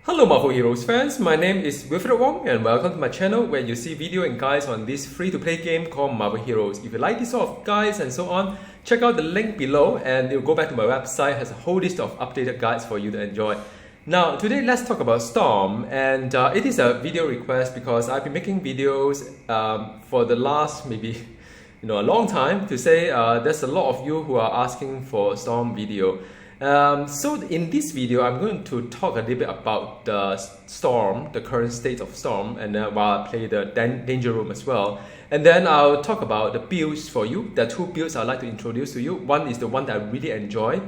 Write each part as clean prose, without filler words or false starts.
Hello Marvel Heroes fans, my name is Wilfred Wong and welcome to my channel where you see video and guides on this free-to-play game called Marvel Heroes. If you like this sort of guides and so on, check out the link below and you'll go back to my website. It has a whole list of updated guides for you to enjoy. Now today let's talk about Storm, and it is a video request because I've been making videos for the last maybe a long time to say there's a lot of you who are asking for Storm video. So in this video, I'm going to talk a little bit about the Storm, the current state of Storm, and while I play the Danger Room as well. And then I'll talk about the builds for you. There are two builds I'd like to introduce to you. One is the one that I really enjoy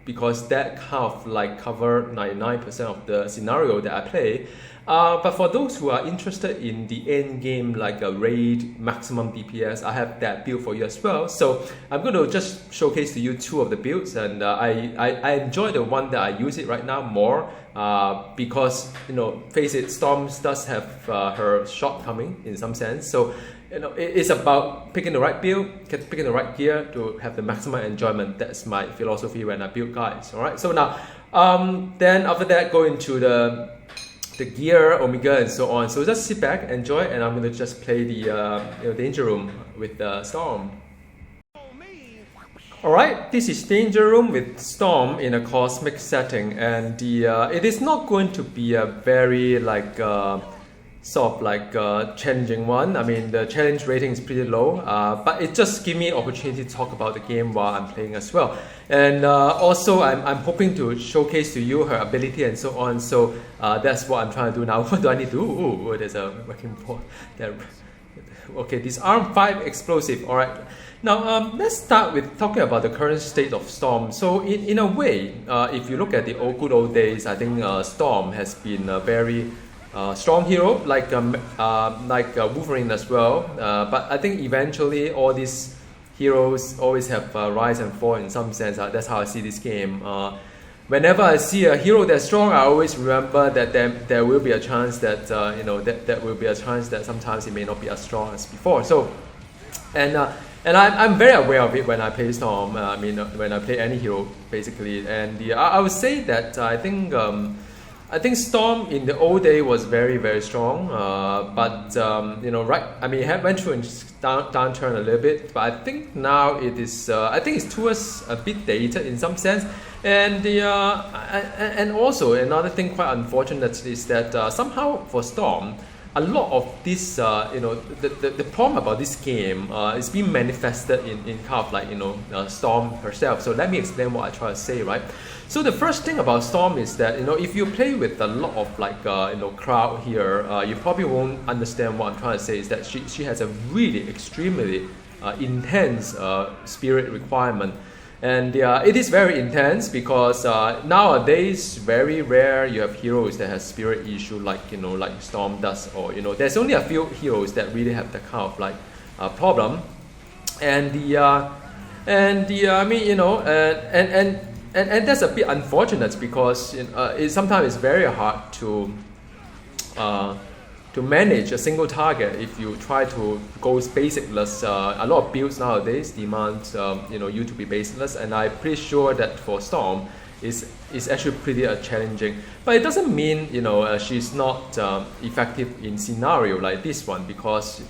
because that kind of like cover 99% of the scenario that I play. But for those who are interested in the end game, like a raid maximum DPS, I have that build for you as well. So I'm going to just showcase to you two of the builds, and I enjoy the one that I use it right now more because face it, Storm does have her shortcoming in some sense. So it's about picking the right build, picking the right gear to have the maximum enjoyment. That's my philosophy when I build guys. All right. So now, then after that, go into the gear, Omega, and so on. So just sit back, enjoy, and I'm going to just play the Danger Room with Storm. Alright, this is Danger Room with Storm in a cosmic setting, and it is not going to be a very challenging one. I mean, the challenge rating is pretty low, but it just gives me opportunity to talk about the game while I'm playing as well. And also, I'm hoping to showcase to you her ability and so on. So that's what I'm trying to do now. What do I need to do? Oh, there's a working board there. Okay, this Arm 5 explosive. All right. Now let's start with talking about the current state of Storm. So in a way, if you look at the good old days, I think Storm has been a very strong hero, like Wolverine as well. But I think eventually all these heroes always have rise and fall in some sense. That's how I see this game. Whenever I see a hero that's strong, I always remember that there will be a chance that that will be a chance that sometimes it may not be as strong as before. So, and I'm very aware of it when I play Storm. I mean, when I play any hero basically. And I would say that I think Storm in the old day was very, very strong, but right? I mean, it went through a downturn a little bit, but I think now it is. I think it's towards a bit dated in some sense, and and also another thing quite unfortunate is that somehow for Storm, a lot of this, the problem about this game is being manifested in kind of like Storm herself. So let me explain what I try to say, right? So the first thing about Storm is that if you play with a lot of crowd here, you probably won't understand what I'm trying to say. Is that she has a really extremely intense spirit requirement. And it is very intense because nowadays very rare you have heroes that have spirit issue like Storm does, or there's only a few heroes that really have that kind of problem. And and that's a bit unfortunate because sometimes it's very hard to manage a single target if you try to go basicless. A lot of builds nowadays demand you to be basicless, and I'm pretty sure that for Storm is actually pretty challenging. But it doesn't mean she's not effective in scenario like this one, because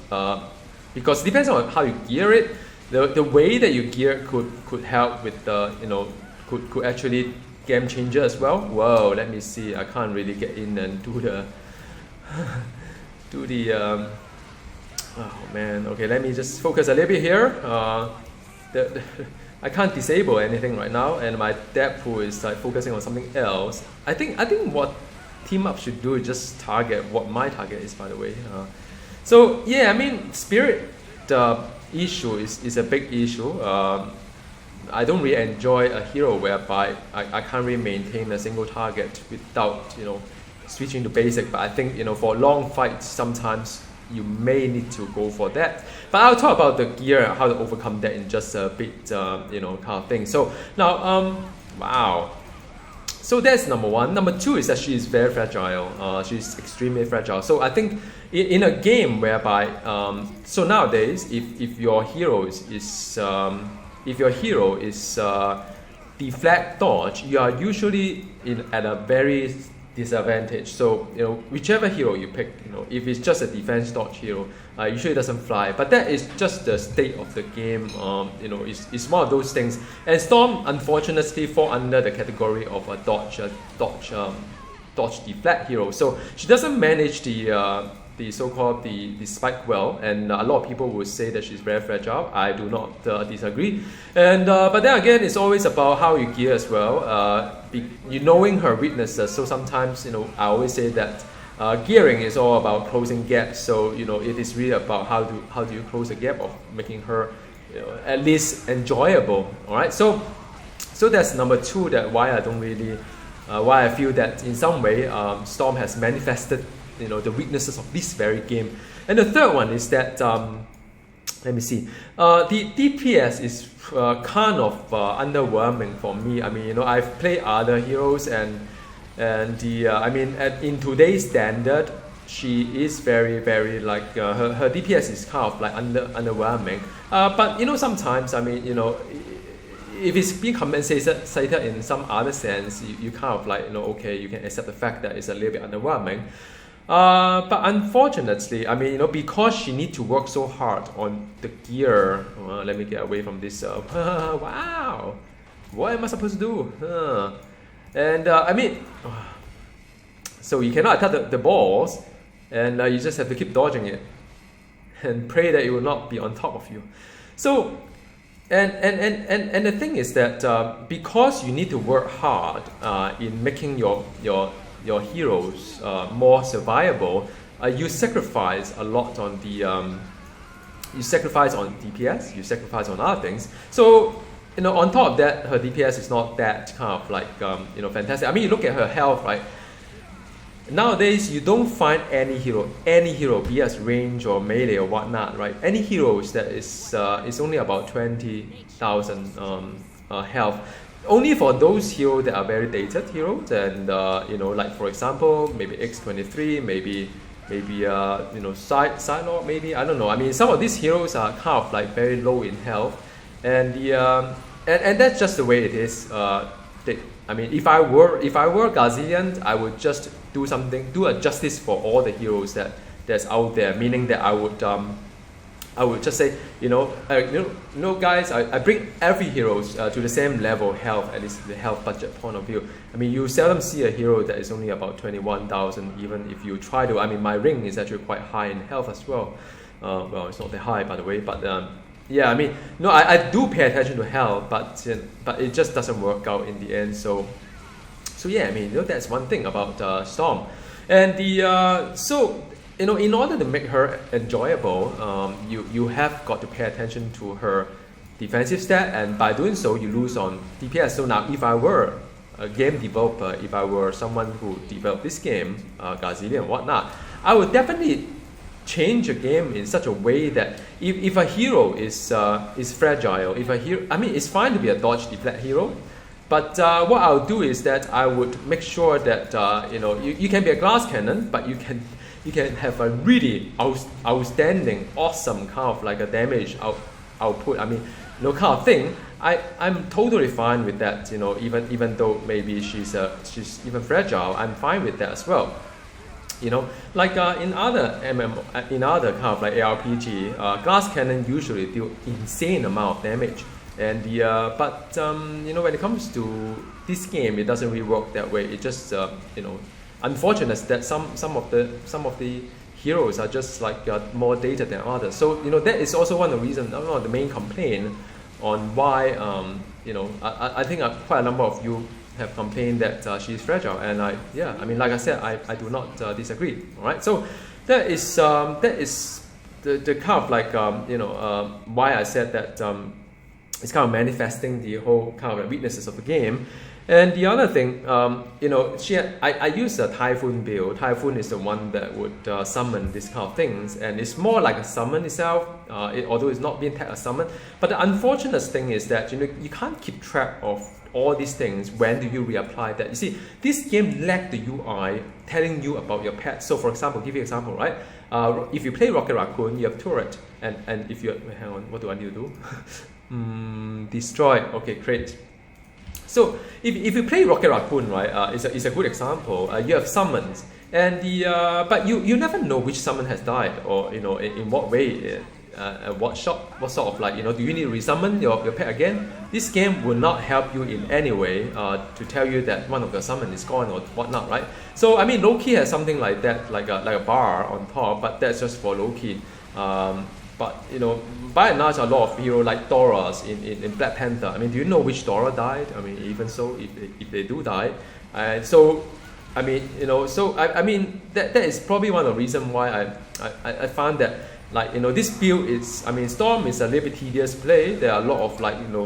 it depends on how you gear it. The way that you gear could help with the could actually game changer as well. Whoa, let me see. I can't really get in and do the oh man. Okay, let me just focus a little bit here. I can't disable anything right now, and my depth pool is focusing on something else. I think what team up should do is just target what my target is, by the way. So yeah, I mean, spirit issue is a big issue. I don't really enjoy a hero whereby I can't really maintain a single target without switching to basic. But I think for long fights sometimes you may need to go for that. But I'll talk about the gear and how to overcome that in just a bit kind of thing. So now wow. So that's number one. Number two is that she is very fragile. She's extremely fragile. So I think in a game whereby so nowadays if your hero is deflect dodge, you are usually at a very disadvantage. So whichever hero you pick, if it's just a defense dodge hero, usually it doesn't fly. But that is just the state of the game. It's one of those things. And Storm unfortunately fall under the category of a dodge deflect hero. So she doesn't manage the so-called the spike well, and a lot of people would say that she's very fragile. I do not disagree. And but then again, it's always about how you gear as well. Knowing her weaknesses. So sometimes I always say that gearing is all about closing gaps. So it is really about how do you close the gap of making her at least enjoyable. All right. So that's number two. That why I don't really why I feel that in some way Storm has manifested the weaknesses of this very game. And the third one is that let me see, the DPS is kind of underwhelming for me. I mean, I've played other heroes, and in today's standard, she is very, very like her DPS is kind of like underwhelming. But sometimes, if it's being compensated in some other sense, you kind of like okay, you can accept the fact that it's a little bit underwhelming. But unfortunately, because she needs to work so hard on the gear. Let me get away from this. Wow, what am I supposed to do? So you cannot attack the balls, and you just have to keep dodging it, and pray that it will not be on top of you. So, and the thing is that because you need to work hard in making your heroes more survivable, you sacrifice a lot on the you sacrifice on DPS, you sacrifice on other things. So on top of that, her DPS is not that kind of like fantastic. You look at her health, right? Nowadays, you don't find any hero, be it range or melee or whatnot, right? Any heroes that is only about 20,000 health. Only for those heroes that are very dated heroes, and like for example, maybe X23, maybe Side-Lord, maybe, I don't know. Some of these heroes are kind of like very low in health, and and that's just the way it is. If I were Gazillion, I would just do a justice for all the heroes that's out there. Meaning that I would just say, guys, I bring every hero to the same level of health, at least the health budget point of view. You seldom see a hero that is only about 21,000, even if you try to. My ring is actually quite high in health as well. Well, it's not that high, by the way, but yeah, I do pay attention to health, but it just doesn't work out in the end. So yeah, that's one thing about Storm, and in order to make her enjoyable, you have got to pay attention to her defensive stat, and by doing so, you lose on DPS. So now, if I were a game developer, if I were someone who developed this game, Gazillion and whatnot, I would definitely change a game in such a way that if a hero is fragile, if a hero, it's fine to be a dodge deflect hero, but what I'll do is that I would make sure that you can be a glass cannon, but you can have a really outstanding, awesome kind of like a damage output. Kind of thing. I'm totally fine with that. Even though maybe she's even fragile, I'm fine with that as well. Like in other in other kind of like ARPG, glass cannon usually do insane amount of damage, and but when it comes to this game, it doesn't really work that way. It just unfortunate that some of the heroes are just like more dated than others. So that is also one of the reasons, one of the main complaint on why I think quite a number of you have complained that she is fragile, and like I said, I do not disagree. All right, so that is the kind of like why I said that it's kind of manifesting the whole kind of weaknesses of the game. And the other thing, I use a Typhoon build. Typhoon is the one that would summon these kind of things, and it's more like a summon itself, although it's not being tagged as summon. But the unfortunate thing is that you can't keep track of all these things. When do you reapply that? You see, this game lacks the UI telling you about your pet. So for example, give you an example, right? If you play Rocket Raccoon, you have turret, and if you hang on, what do I need to do? Destroy. Okay, great. So if you play Rocket Raccoon, right, it's a good example. You have summons, and but you never know which summon has died, or in what way, what sort of like do you need to resummon your pet again? This game will not help you in any way to tell you that one of your summon is gone or whatnot, right? So I mean, Loki has something like that, like a bar on top, but that's just for Loki. But by and large, a lot of heroes like Doras in Black Panther. I mean, do you know which Dora died? I mean, even so, if they do die, so I mean, I mean that is probably one of the reasons why I found that this build is, I mean, Storm is a little bit tedious play. There are a lot of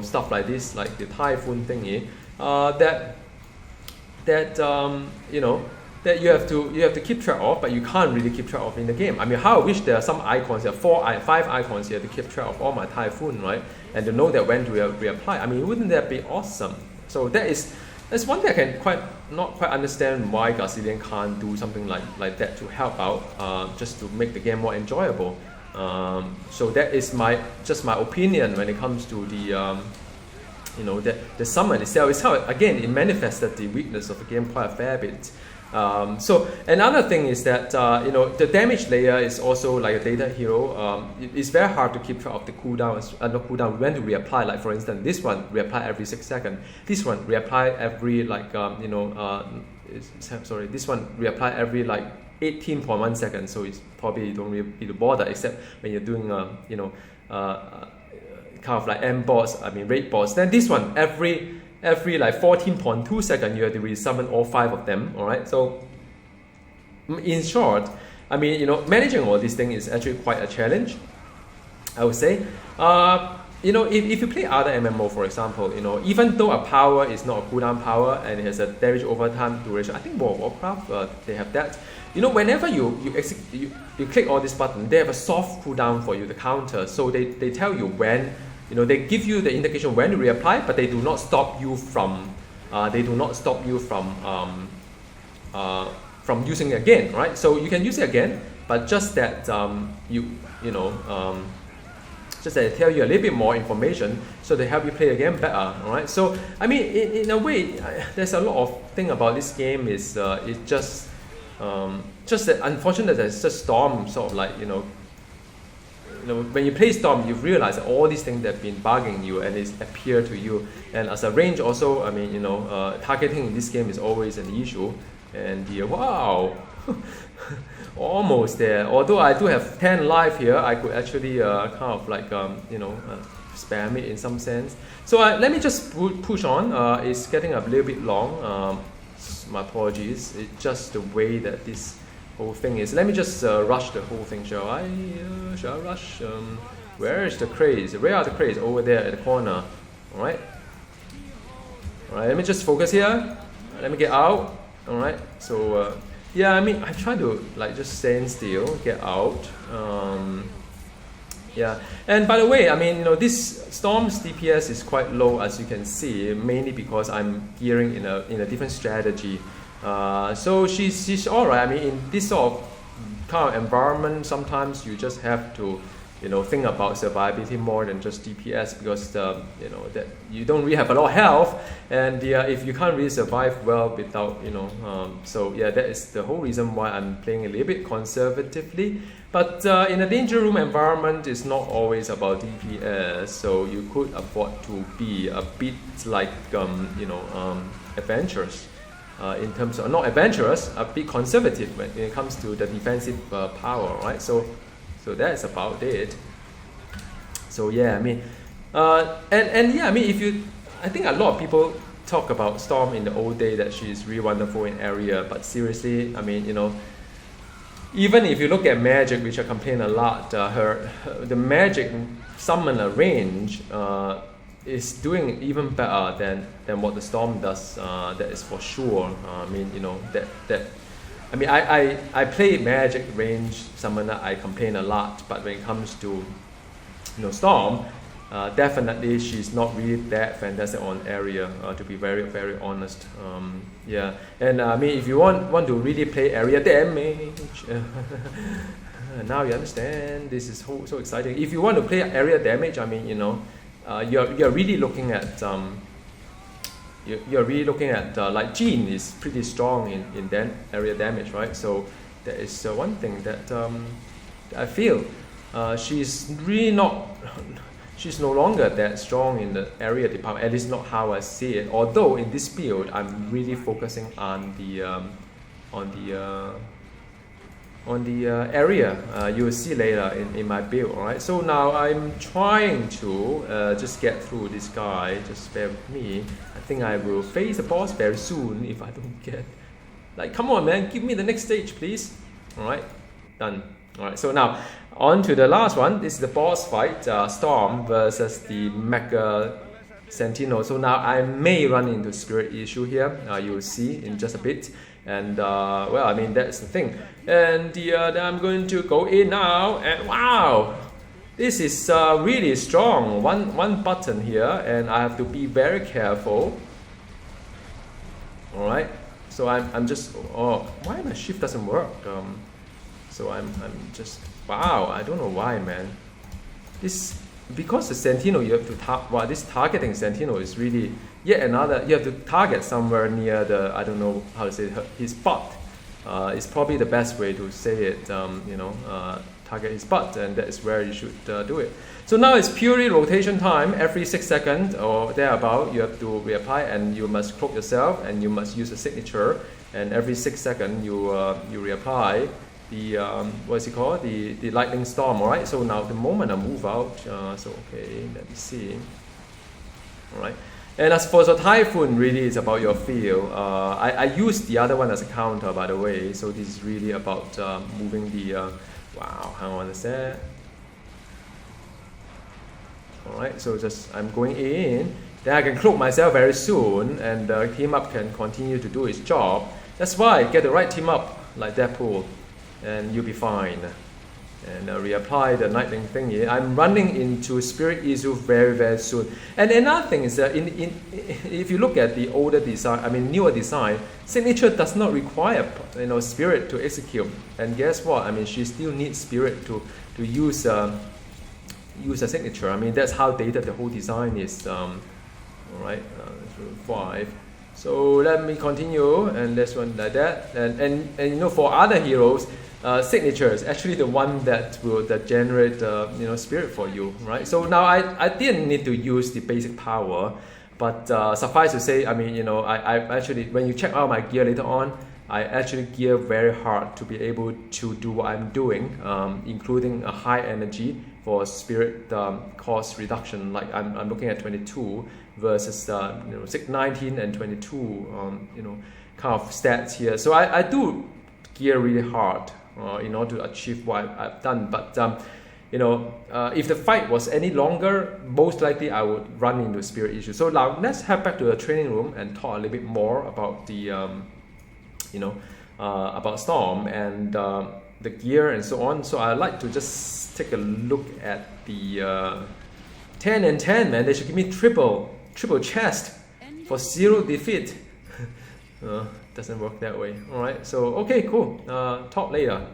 stuff like this, like the Typhoon thingy, that you have to keep track of, but you can't really keep track of in the game. I mean, how I wish there are some icons. There are 5 icons here to keep track of all my Typhoon, right? And to know that when to reapply. I mean, wouldn't that be awesome? So that's one thing I can not quite understand why Garcillian can't do something like that to help out, just to make the game more enjoyable. So that is just my opinion when it comes to the summon itself. It's how, again, it manifested the weakness of the game quite a fair bit. So another thing is that the damage layer is also like a data hero. It's very hard to keep track of the cooldown. Not cooldown. When to reapply? Like for instance, this one reapply every 6 seconds. This one reapply every this one reapply every 18.1 seconds. So it's probably you don't really need to bother, except when you're doing kind of like M boss. I mean raid boss. Then this one every 14.2 seconds you have to resummon all 5 of them. All right. So in short, I mean managing all these things is actually quite a challenge, I would say. If you play other MMO, for example, even though a power is not a cooldown power and it has a damage over time duration, I think World of Warcraft they have that. Whenever you click all this button, they have a soft cooldown for you to counter. So they tell you when. They give you the indication when to reapply, but they do not stop you from using it again, right? So you can use it again, but just that just that they tell you a little bit more information, so they help you play the game better, all right? So I mean, in a way, there's a lot of thing about this game is it's just that unfortunately there's just Storm sort of when you play Storm, you realize that all these things that have been bugging you and it's appear to you. And as a range also, I mean, targeting in this game is always an issue. And wow, almost there. Although I do have 10 life here, I could actually kind of spam it in some sense. So let me just push on. It's getting a little bit long. My apologies. It's just the way that this whole thing is. Let me just rush the whole thing, shall I? Shall I rush? Where is the craze? Where are the craze? Over there at the corner. Alright. Alright, let me just focus here. Let me get out. Alright. So yeah, I mean I try to just stand still, get out. Yeah. And by the way, I mean this Storm's DPS is quite low, as you can see, mainly because I'm gearing in a different strategy. So she's alright. I mean, in this sort of kind of environment, sometimes you just have to, think about survivability more than just DPS, because that you don't really have a lot of health, and if you can't really survive well without, so yeah, that is the whole reason why I'm playing a little bit conservatively. But in a danger room environment, it's not always about DPS, so you could afford to be a bit adventurous. In terms of, not adventurous, a bit conservative when it comes to the defensive power, right? So that's about it. So yeah, I mean, and yeah, I mean, I think a lot of people talk about Storm in the old day that she's really wonderful in area, but seriously, I mean, even if you look at Magic, which I complain a lot, the Magic summoner range is doing even better than what the Storm does. That is for sure. I mean, I mean, I play Magic range summoner. I complain a lot, but when it comes to Storm, definitely she's not really that fantastic on area. To be very very honest. Yeah, and I mean, if you want to really play area damage. Now you understand. This is so exciting. If you want to play area damage, I mean, you're really looking at you're really looking at like Jean is pretty strong in area damage, right? So that is one thing that I feel she's really not. She's no longer that strong in the area department. At least not how I see it. Although in this build, I'm really focusing on the area. You will see later in my build. All right. So now I'm trying to just get through this guy. Just bear with me. I think I will face the boss very soon if I don't get. Like, come on, man, give me the next stage, please. All right, done. All right. So now on to the last one. This is the boss fight, Storm versus the Mega-Sentinels. So now I may run into spirit issue here. You will see in just a bit. And well, I mean, that's the thing. And then I'm going to go in now. And wow, this is really strong. One button here, and I have to be very careful. All right. So I'm just, oh, why my shift doesn't work? So I'm just, wow, I don't know why, man. This, because the Sentinel, you have to this targeting Sentinel is really yet another, you have to target somewhere near the, I don't know how to say it, his butt. It's probably the best way to say it, target his butt, and that is where you should do it. So now it's purely rotation time. Every 6 seconds or thereabout, you have to reapply, and you must cloak yourself, and you must use a signature. And every 6 seconds, you reapply the what's it called? The lightning storm. All right. So now the moment I move out, so okay, let me see. All right. And as for the typhoon, really it's about your feel. I used the other one as a counter, by the way. So this is really about moving the. Wow, hang on a sec. Alright, so just I'm going in. Then I can cloak myself very soon, and the team up can continue to do its job. That's why get the right team up like Deadpool, and you'll be fine. And reapply the lightning thingy. I'm running into spirit issue very, very soon. And another thing is that if you look at the older design, I mean newer design, signature does not require spirit to execute. And guess what? I mean she still needs spirit to use a signature. I mean that's how dated the whole design is. All right, 5. So let me continue, and this one like that. And for other heroes. Signature is actually the one that will generate spirit for you, right? So now I didn't need to use the basic power, but suffice to say, I mean I actually, when you check out my gear later on, I actually gear very hard to be able to do what I'm doing, including a high energy for spirit cost reduction. Like I'm looking at 22 versus 19 and 22 kind of stats here. So I do gear really hard. In order to achieve what I've done, but if the fight was any longer, most likely I would run into spirit issue. So now let's head back to the training room and talk a little bit more about the about Storm and the gear and so on. So I'd like to just take a look at the 10 and 10, man. They should give me triple chest for 0 defeat. Doesn't work that way. Alright, so okay, cool. Talk later.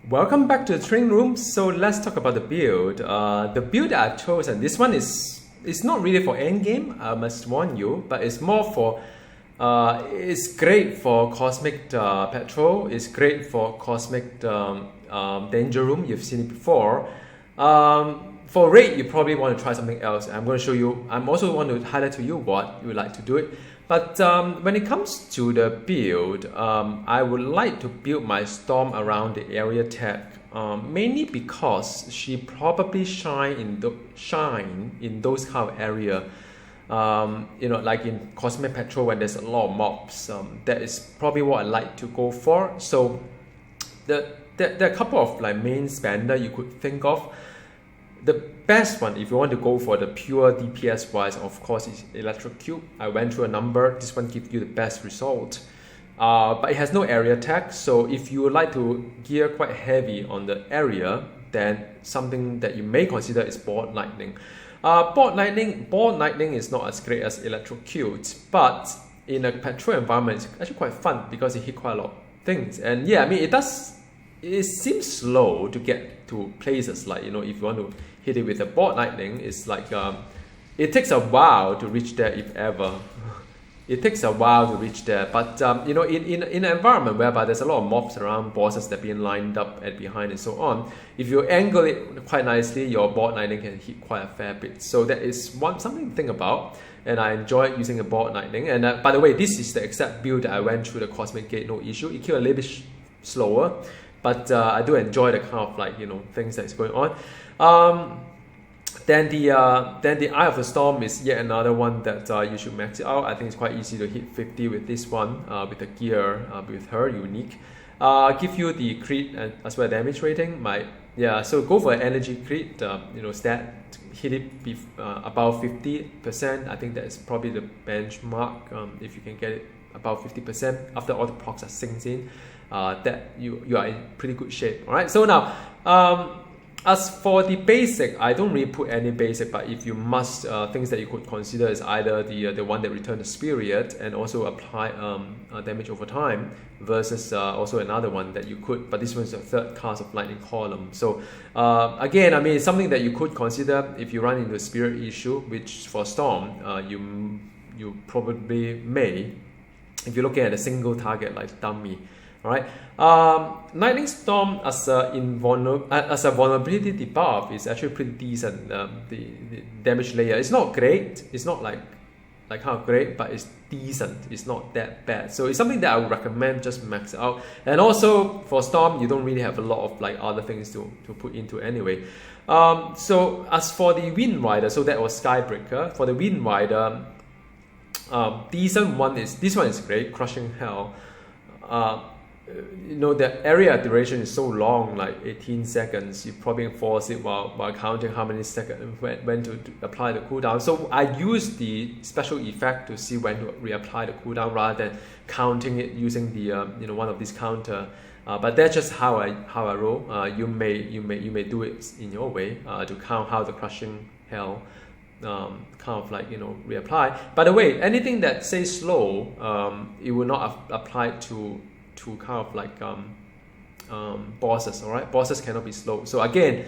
Welcome back to the training room. So let's talk about the build. The build that I've chosen, this one is not really for endgame, I must warn you, but it's more for it's great for Cosmic Patrol, it's great for Cosmic Danger Room, you've seen it before. For raid, you probably want to try something else. I'm going to show you, I'm also want to highlight to you what you would like to do it. But when it comes to the build, I would like to build my Storm around the area tech, mainly because she probably shine in those kind of area. Like in Cosmic Patrol when there's a lot of mobs. That is probably what I like to go for. So there are a couple of like main spender you could think of. The best one, if you want to go for the pure DPS wise, of course, is Electric Cube. I went through a number. This one gives you the best result. But it has no area attack. So if you would like to gear quite heavy on the area, then something that you may consider is Bolt Lightning. Bolt Lightning is not as great as Electrocute, but in a patrol environment, it's actually quite fun because it hit quite a lot of things. And yeah, I mean, it seems slow to get to places like, if you want to hit it with a Bolt Lightning, it's like it takes a while to reach there, if ever. It takes a while to reach there, but you know, in an environment whereby there's a lot of mobs around, bosses that are being lined up at behind and so on, if you angle it quite nicely, your board lightning can hit quite a fair bit. So that is something to think about, and I enjoy using a board lightning. And by the way, this is the exact build that I went through the Cosmic Gate, no issue. It killed a little bit slower, but I do enjoy the kind of like, you know, things that's going on. Then the Eye of the Storm is yet another one that you should max it out. I think it's quite easy to hit 50 with this one, with the gear, with her unique. Give you the crit and as well damage rating. So go for an energy crit, you know, stat, hit it above 50%. I think that is probably the benchmark. If you can get it above 50% after all the procs are synced in, that you are in pretty good shape. All right. So now, as for the basic, I don't really put any basic, but if you must, things that you could consider is either the one that returns the spirit and also apply damage over time, versus also another one that you could, but this one's the third cast of lightning column. So again, I mean, it's something that you could consider if you run into a spirit issue, which for Storm, you probably may, if you're looking at a single target like dummy. Alright, Lightning Storm as a vulnerability debuff is actually pretty decent. The damage layer, it's not great, it's not like kind of great, but it's decent, it's not that bad. So it's something that I would recommend, just max it out. And also for Storm, you don't really have a lot of like other things to put into anyway. So as for the Wind Rider, so that was Skybreaker. For the Wind Rider, decent one is, this one is great, Crushing Hell. You know, the area duration is so long, like 18 seconds. You probably force it while counting how many seconds when to apply the cooldown. So I use the special effect to see when to reapply the cooldown rather than counting it using the you know, one of these counter. But that's just how I roll. You may do it in your way to count how the Crushing Hell kind of like, you know, reapply. By the way, anything that says slow, it will not apply to kind of like bosses. All right, bosses cannot be slow. So again,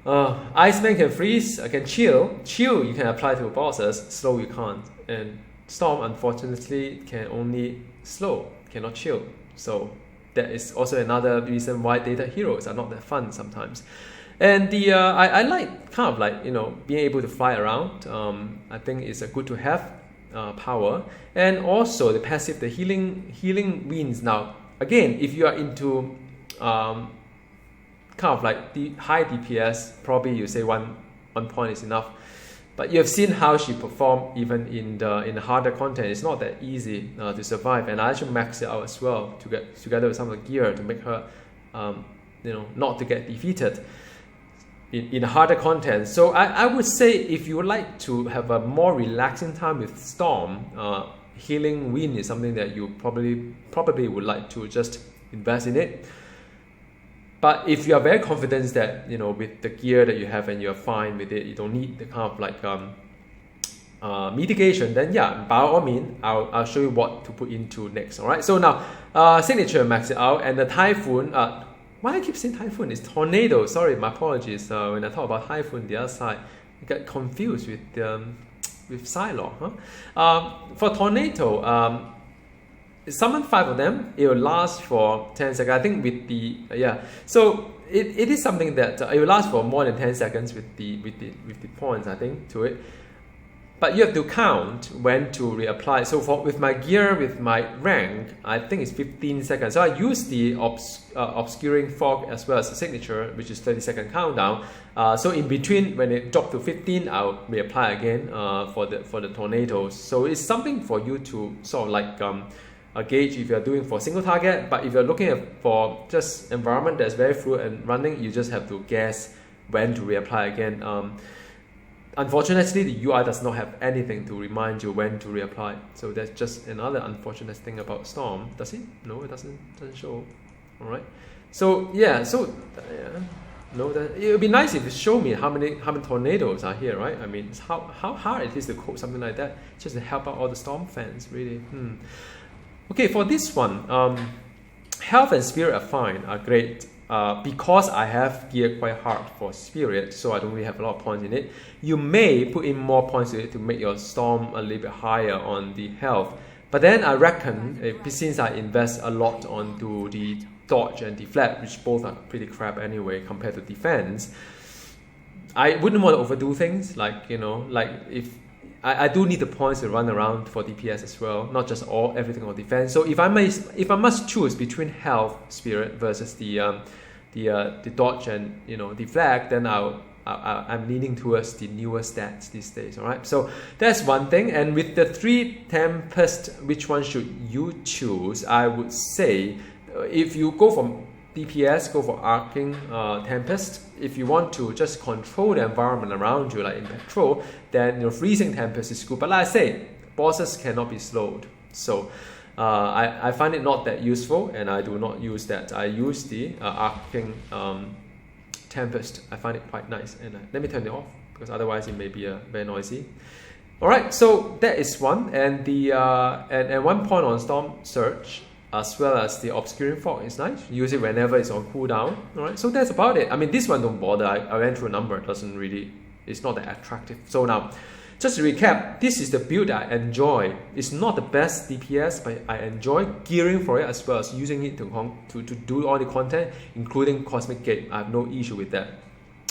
Iceman can freeze, can chill you can apply to bosses, slow you can't. And Storm unfortunately can only slow, cannot chill. So that is also another reason why data heroes are not that fun sometimes. And the I like kind of like, you know, being able to fly around. I think it's a good to have power. And also the passive, the healing winds. Now again, if you are into kind of like the high DPS, probably you say one point is enough. But you have seen how she performed even in the harder content. It's not that easy to survive, and I actually max it out as well to get together with some of the gear to make her you know, not to get defeated in harder content. So I would say if you would like to have a more relaxing time with Storm, healing wind is something that you probably would like to just invest in it. But if you are very confident that, you know, with the gear that you have and you're fine with it, you don't need the kind of like mitigation, then yeah, by all means, I'll show you what to put into next. All right. So now signature, max it out, and the Typhoon. Why I keep saying Typhoon? It's Tornado. Sorry, my apologies. When I talk about Typhoon, the other side, I get confused with Psylocke. For Tornado, summon 5 of them. It will last for 10 seconds. I think with the So it is something that it will last for more than 10 seconds with the points, I think, to it. But you have to count when to reapply. So with my gear, with my rank, I think it's 15 seconds. So I use the obscuring fog as well as a signature, which is 30-second countdown. So in between, when it dropped to 15, I'll reapply again for the tornadoes. So it's something for you to sort of like gauge if you're doing for single target. But if you're looking for just environment that's very fluid and running, you just have to guess when to reapply again. Unfortunately, the UI does not have anything to remind you when to reapply. So that's just another unfortunate thing about Storm. Does it? No, it doesn't show. All right. So yeah. No, that it would be nice if you show me how many tornadoes are here, right? I mean, it's how hard it is to code something like that, just to help out all the Storm fans, really. Okay, for this one, health and spirit are fine, are great. because I have geared quite hard for Spirit, so I don't really have a lot of points in it. You may put in more points in it to make your Storm a little bit higher on the health. But then I reckon, since I invest a lot onto the dodge and deflect, which both are pretty crap anyway compared to defense, I wouldn't want to overdo things. Like, you know, like if I do need the points to run around for DPS as well, not just everything on defense. So if I must choose between health, Spirit versus the dodge and, you know, deflect, then I'm leaning towards the newer stats these days. All right, so that's one thing. And with the 3 Tempest, which one should you choose? I would say if you go for DPS, go for Arcing Tempest. If you want to just control the environment around you, like in Patrol, then your Freezing Tempest is good. But like I say, bosses cannot be slowed. So I find it not that useful, and I do not use that. I use the Arcing Tempest. I find it quite nice. And let me turn it off, because otherwise it may be very noisy. Alright, so that is one. And the and one point on Storm Surge, as well as the Obscuring Fog is nice. Use it whenever it's on cooldown. Alright, so that's about it. I mean, this one don't bother. I went through a number. It doesn't really, it's not that attractive. So now, just to recap, this is the build I enjoy. It's not the best DPS, but I enjoy gearing for it as well as using it to do all the content, including Cosmic Gate. I have no issue with that.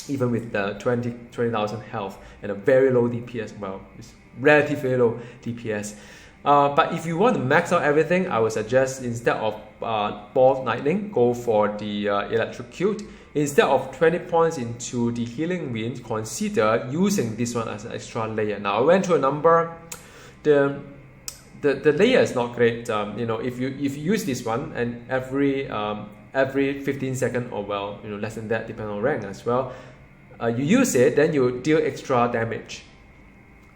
Even with the 20,000 health and a very low DPS, well, it's relatively low DPS. But if you want to max out everything, I would suggest instead of Ball Lightning, go for the Electrocute. Instead of 20 points into the Healing Wind, consider using this one as an extra layer. Now I went through a number. The layer is not great. You know, if you use this one and every 15 seconds, or well, you know, less than that, depending on rank as well, you use it, then you deal extra damage.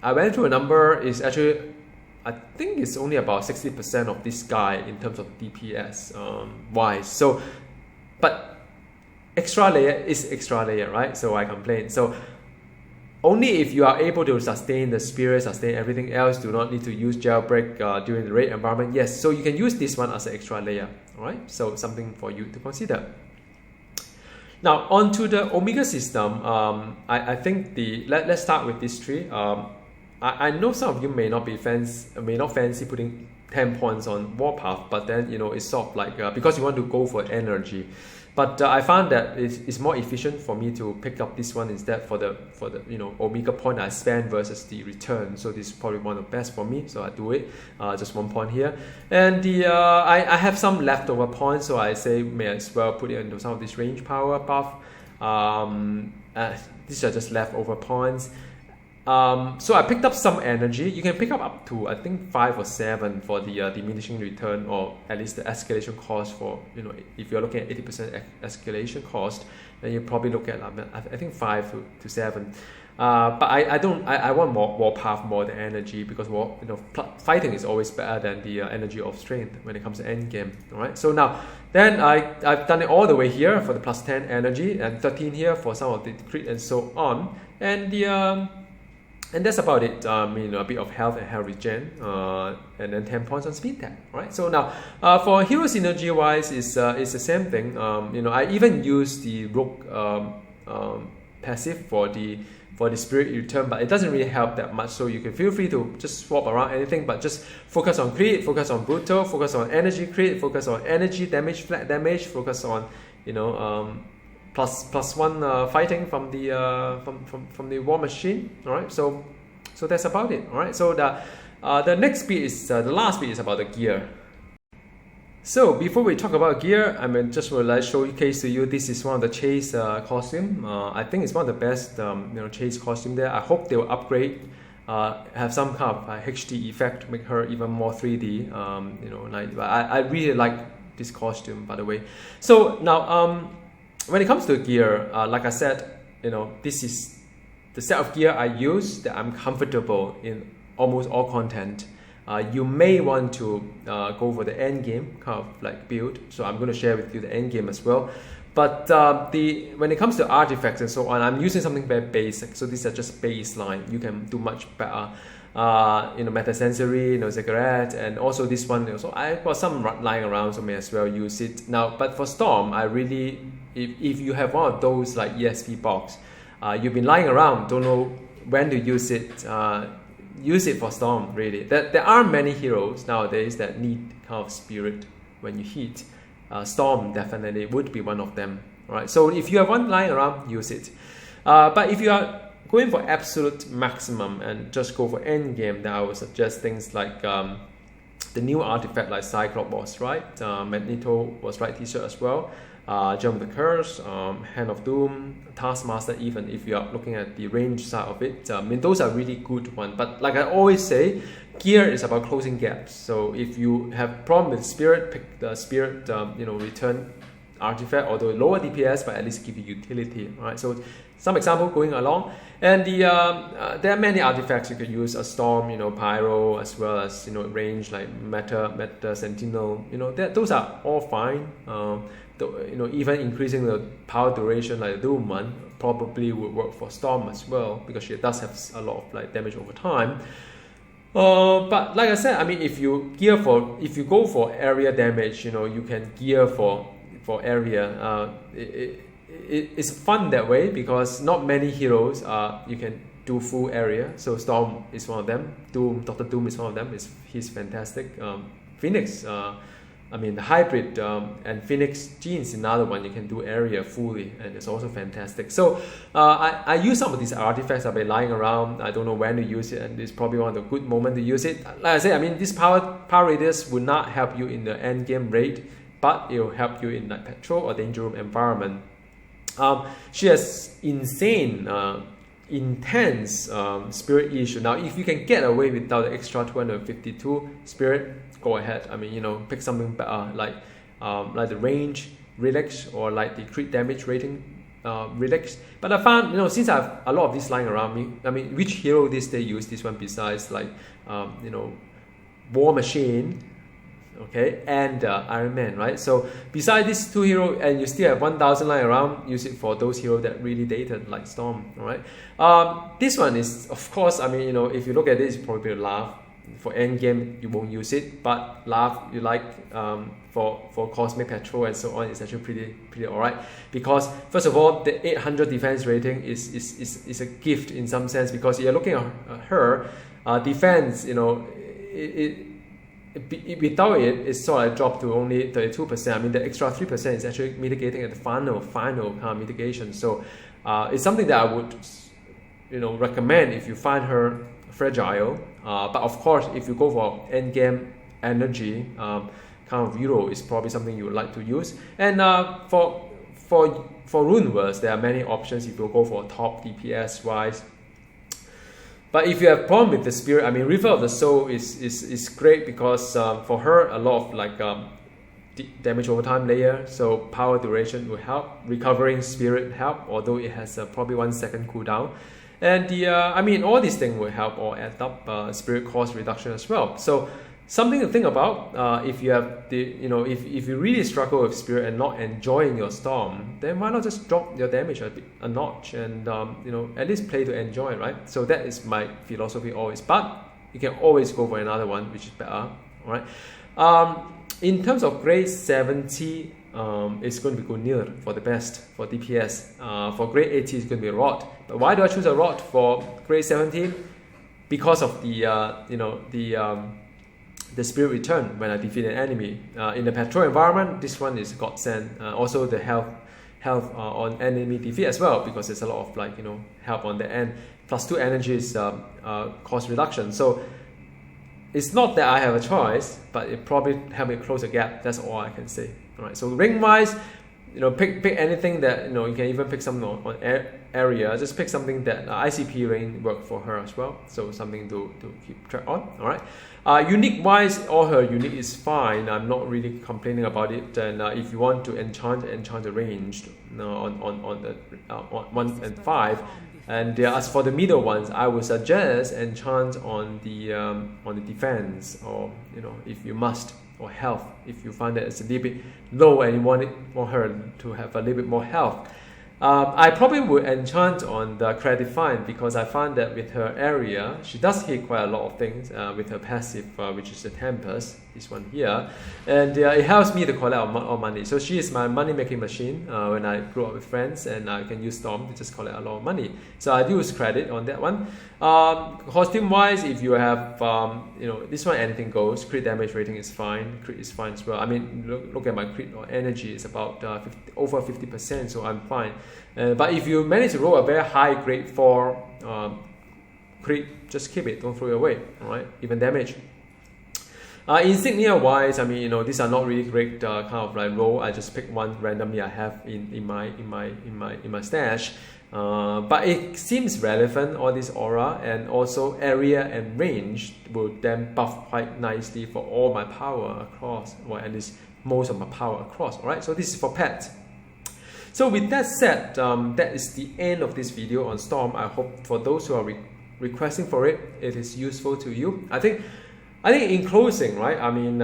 I went through a number. Is actually, I think it's only about 60% of this guy in terms of DPS wise. So, but extra layer is extra layer, right? So I complain. So only if you are able to sustain the Spirit, sustain everything else, do not need to use Jailbreak during the raid environment. Yes, so you can use this one as an extra layer. All right, so something for you to consider. Now onto the Omega system. I think let's start with this tree. I know some of you may not fancy putting 10 points on Warpath, but then, you know, it's sort of like because you want to go for energy. But I found that it's more efficient for me to pick up this one instead for the you know, Omega point I spend versus the return. So this is probably one of the best for me. So I do it, just 1 point here. And the I have some leftover points, so I say may as well put it into some of this range power buff. These are just leftover points. So I picked up some energy. You can pick up to I think 5 or 7 for the diminishing return, or at least the escalation cost for, you know, if you're looking at 80% escalation cost, then you probably look at I think 5 to 7. But I want more Warpath more than energy, because fighting is always better than the energy of strength when it comes to endgame. Alright, so now then I've done it all the way here for the plus 10 energy, and 13 here for some of the crit and so on, and the and that's about it. You know, a bit of health and health regen, and then 10 points on speed tag. Right. So now, for hero synergy wise, it's the same thing. You know, I even use the rogue passive for the spirit return, but it doesn't really help that much. So you can feel free to just swap around anything, but just focus on crit, focus on brutal, focus on energy crit, focus on energy damage, flat damage, focus on, you know, plus 1 fighting from the war machine. All right, so that's about it. All right, so the next bit is the last bit is about the gear. So before we talk about gear, I mean, just will showcase to you, this is one of the Chase costume. I think it's one of the best you know, Chase costume there. I hope they will upgrade, have some kind of HD effect to make her even more 3D. You know, like, I really like this costume, by the way. So now when it comes to gear, like I said, you know, this is the set of gear I use that I'm comfortable in almost all content. You may want to go for the end game kind of like build, so I'm going to share with you the end game as well. But when it comes to artifacts and so on, I'm using something very basic. So these are just baseline. You can do much better. You know, Meta-Sensory, you know, Cigarette, and also this one. So I've got some lying around, so may as well use it now. But for Storm, I really if you have one of those like ESP box, you've been lying around, don't know when to use it. Use it for Storm, really. There are many heroes nowadays that need kind of spirit when you hit. Storm definitely would be one of them. Right? So if you have one lying around, use it. But if you are going for absolute maximum and just go for endgame, then I would suggest things like the new artifact like Cyclops was right, Magneto was right t-shirt as well, Gem of the Curse, Hand of Doom, Taskmaster, even if you are looking at the range side of it. I mean, those are really good ones. But like I always say, gear is about closing gaps. So if you have problem with Spirit, pick the Spirit, return artifact, although lower DPS, but at least give you utility. Right? So some example going along. And there are many artifacts you could use, a Storm, Pyro, as well as range like Mega-Sentinel. Those are all fine. Even increasing the power duration like the Doom one probably would work for Storm as well, because she does have a lot of like damage over time. But like I said, I mean, if you go for area damage, you can gear for area. It's fun that way because not many heroes you can do full area. So Storm is one of them. Dr. Doom is one of them. He's fantastic. Phoenix, the hybrid and Phoenix Genes is another one. You can do area fully, and it's also fantastic. So I use some of these artifacts. I've been lying around. I don't know when to use it, and it's probably one of the good moments to use it. Like I said, this power radius will not help you in the end game raid, but it will help you in like patrol or danger room environment. She has insane, intense spirit issue. Now, if you can get away without the extra 252 spirit, go ahead. Pick something better like the range relics or like the crit damage rating relics. But I found, since I have a lot of these lying around me, which hero these days use this one besides like, War Machine, okay, and Iron Man, right? So besides these two heroes, and you still have 1,000 lying around, use it for those heroes that really dated, like Storm, all right? This one is, of course, if you look at this, you probably laugh. For endgame, you won't use it, but laugh you like for Cosmic Patrol and so on, it's actually pretty alright. Because first of all, the 800 defense rating is a gift in some sense, because you're looking at her defense, without it's sort of dropped to only 32%. The extra 3% is actually mitigating at the final mitigation. So it's something that I would recommend if you find her fragile. But of course, if you go for endgame energy kind of hero, is probably something you would like to use. And for Runeverse, there are many options if you go for top DPS wise. But if you have problem with the spirit, River of the Soul is great because for her a lot of like damage over time layer, so power duration will help. Recovering spirit help, although it has probably 1 second cooldown. And all these things will help or add up spirit cost reduction as well. So something to think about if you have if you really struggle with spirit and not enjoying your Storm, then why not just drop your damage a notch and at least play to enjoy, right? So that is my philosophy always. But you can always go for another one which is better, all right? In terms of grade 70, it's going to be Gungnir for the best for DPS. For grade 80, it's going to be Rod. But why do I choose a Rod for grade 17? Because of the spirit return when I defeat an enemy. In the patrol environment, this one is godsend. Also the health on enemy defeat as well, because there's a lot of help on the end. +2 energy is cost reduction. So it's not that I have a choice, but it probably helped me close the gap. That's all I can say. All right. So ring wise, pick anything that you can even pick something on area. Just pick something that ICP ring work for her as well. So something to keep track on. All right. Unique wise, all her unique is fine. I'm not really complaining about it. And if you want to enchant the ranged on the 1 and 5. And as for the middle ones, I would suggest enchant on the defense, or if you must, or health if you find that it's a little bit low and you want her to have a little bit more health. I probably would enchant on the Credifine, because I find that with her area, she does hit quite a lot of things with her passive, which is the Tempest. this one here, and it helps me to collect all money. So she is my money making machine when I grow up with friends, and I can use Storm to just collect a lot of money. So I do use credit on that one. Costume wise, if you have this one, anything goes. Crit damage rating is fine. Crit is fine as well. I mean, look at my crit or energy is about over 50%, so I'm fine. But if you manage to roll a very high grade 4 crit, just keep it, don't throw it away. All right, even damage. Insignia wise, I mean, these are not really great kind of like roll. I just pick one randomly I have in my stash. But it seems relevant, all this aura, and also area and range will then buff quite nicely for all my power across, or at least most of my power across. All right, so this is for pet. So with that said, that is the end of this video on Storm. I hope for those who are requesting for it, it is useful to you. I think in closing, right? I mean,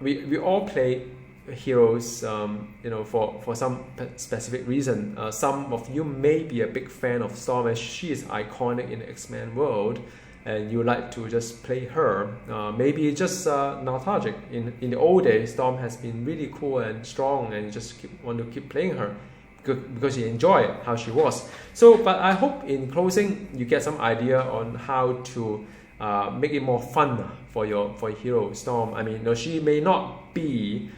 we all play heroes, for some specific reason. Some of you may be a big fan of Storm, as she is iconic in the X-Men world, and you like to just play her. Maybe just nostalgic. In the old days, Storm has been really cool and strong, and you just want to keep playing her because you enjoy how she was. So, but I hope in closing you get some idea on how to make it more fun for your hero Storm. I mean, she may not be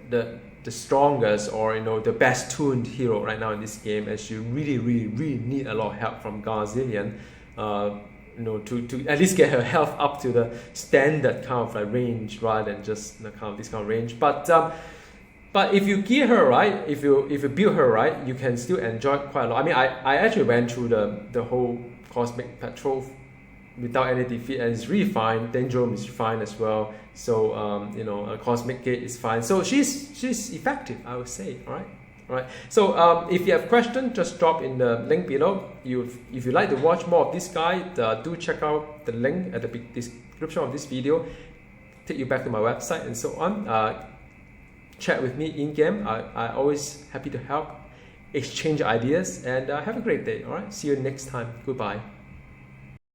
the strongest or the best tuned hero right now in this game, as you really need a lot of help from Garzillion to at least get her health up to the standard kind of like range rather than just the kind of this kind of range. But if you gear her right, if you build her right, you can still enjoy quite a lot. I mean, I actually went through the whole Cosmic Patrol without any defeat, and it's really fine. Dendron is fine as well. So a Cosmic Gate is fine. So she's effective, I would say. All right. So if you have questions, just drop in the link below. If you like to watch more of this guy, do check out the link at the description of this video. Take you back to my website and so on. Chat with me in game. I always happy to help, exchange ideas, and have a great day. All right. See you next time. Goodbye.